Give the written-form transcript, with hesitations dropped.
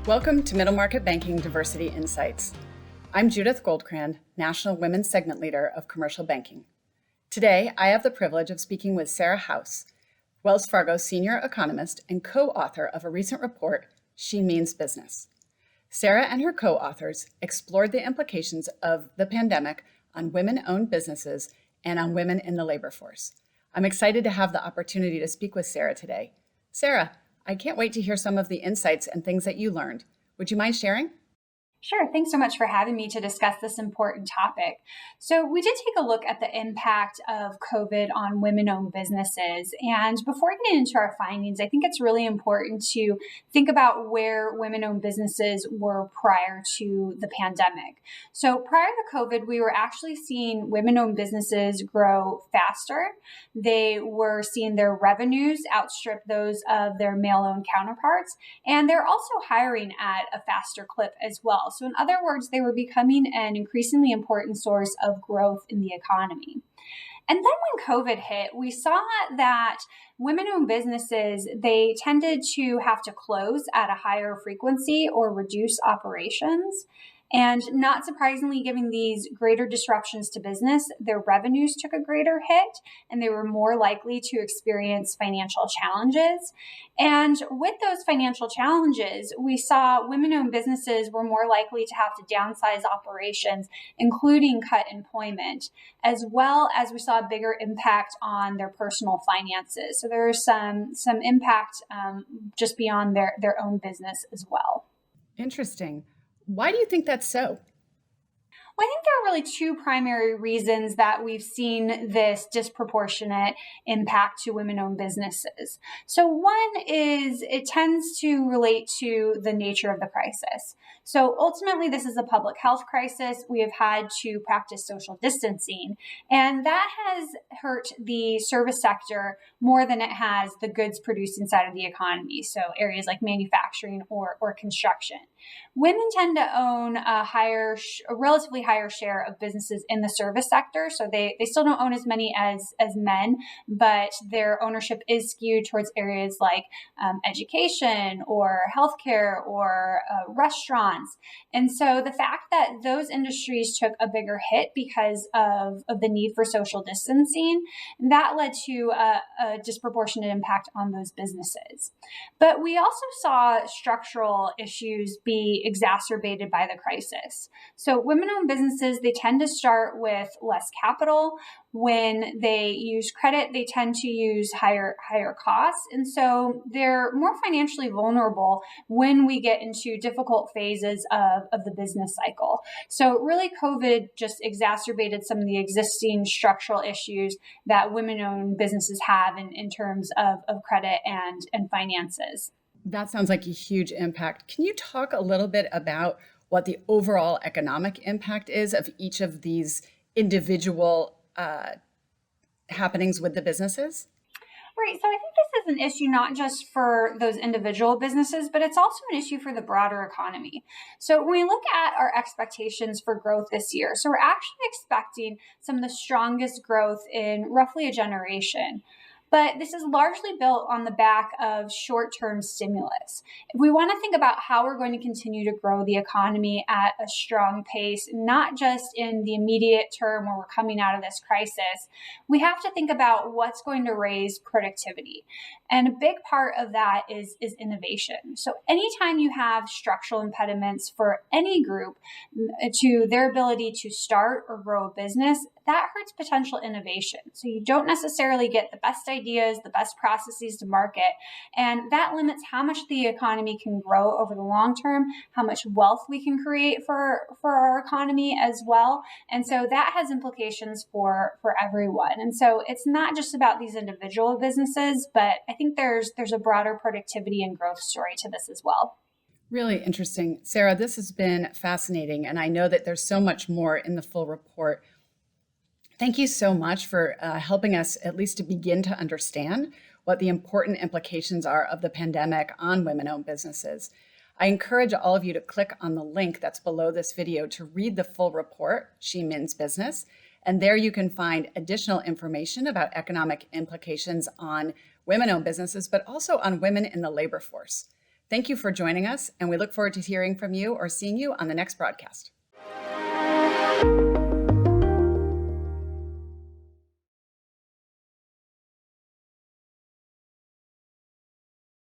Welcome to Middle Market Banking Diversity Insights. I'm Judith Goldkrand, National Women's Segment Leader of Commercial Banking. Today, I have the privilege of speaking with Sarah House, Wells Fargo Senior Economist and co-author of a recent report, She Means Business. Sarah and her co-authors explored the implications of the pandemic on women-owned businesses and on women in the labor force. I'm excited to have the opportunity to speak with Sarah today. Sarah, I can't wait to hear some of the insights and things that you learned. Would you mind sharing? Sure. Thanks so much for having me to discuss this important topic. So we did take a look at the impact of COVID on women-owned businesses. And before getting into our findings, I think it's really important to think about where women-owned businesses were prior to the pandemic. So prior to COVID, we were actually seeing women-owned businesses grow faster. They were seeing their revenues outstrip those of their male-owned counterparts. And they're also hiring at a faster clip as well. So in other words, they were becoming an increasingly important source of growth in the economy. And then when COVID hit, we saw that women-owned businesses, they tended to have to close at a higher frequency or reduce operations. And not surprisingly, given these greater disruptions to business, their revenues took a greater hit and they were more likely to experience financial challenges. And with those financial challenges, we saw women-owned businesses were more likely to have to downsize operations, including cut employment, as well as we saw a bigger impact on their personal finances. So there was some impact just beyond their own business as well. Interesting. Why do you think that's so? Well, I think there are really two primary reasons that we've seen this disproportionate impact to women-owned businesses. So one is it tends to relate to the nature of the crisis. So ultimately, this is a public health crisis. We have had to practice social distancing, and that has hurt the service sector more than it has the goods produced inside of the economy. So areas like manufacturing or construction. Women tend to own a relatively higher share of businesses in the service sector. So they still don't own as many as men, but their ownership is skewed towards areas like education or healthcare or restaurants. And so the fact that those industries took a bigger hit because of the need for social distancing, that led to a disproportionate impact on those businesses. But we also saw structural issues be exacerbated by the crisis. So women-owned businesses, they tend to start with less capital. When they use credit, they tend to use higher costs. And so they're more financially vulnerable when we get into difficult phases of the business cycle. So really, COVID just exacerbated some of the existing structural issues that women-owned businesses have in terms of credit and finances. That sounds like a huge impact. Can you talk a little bit about what the overall economic impact is of each of these individual happenings with the businesses? Right. So I think this is an issue not just for those individual businesses, but it's also an issue for the broader economy. So when we look at our expectations for growth this year, so we're actually expecting some of the strongest growth in roughly a generation. But this is largely built on the back of short-term stimulus. If we want to think about how we're going to continue to grow the economy at a strong pace, not just in the immediate term where we're coming out of this crisis, we have to think about what's going to raise productivity. And a big part of that is innovation. So anytime you have structural impediments for any group to their ability to start or grow a business, that hurts potential innovation. So you don't necessarily get the best ideas, the best processes to market, and that limits how much the economy can grow over the long term, how much wealth we can create for our economy as well. And so that has implications for everyone. And so it's not just about these individual businesses, but I think there's a broader productivity and growth story to this as well. Really interesting. Sarah, this has been fascinating, and I know that there's so much more in the full report. Thank you so much for helping us at least to begin to understand what the important implications are of the pandemic on women-owned businesses. I encourage all of you to click on the link that's below this video to read the full report, She Means Business, and there you can find additional information about economic implications on women-owned businesses, but also on women in the labor force. Thank you for joining us, and we look forward to hearing from you or seeing you on the next broadcast.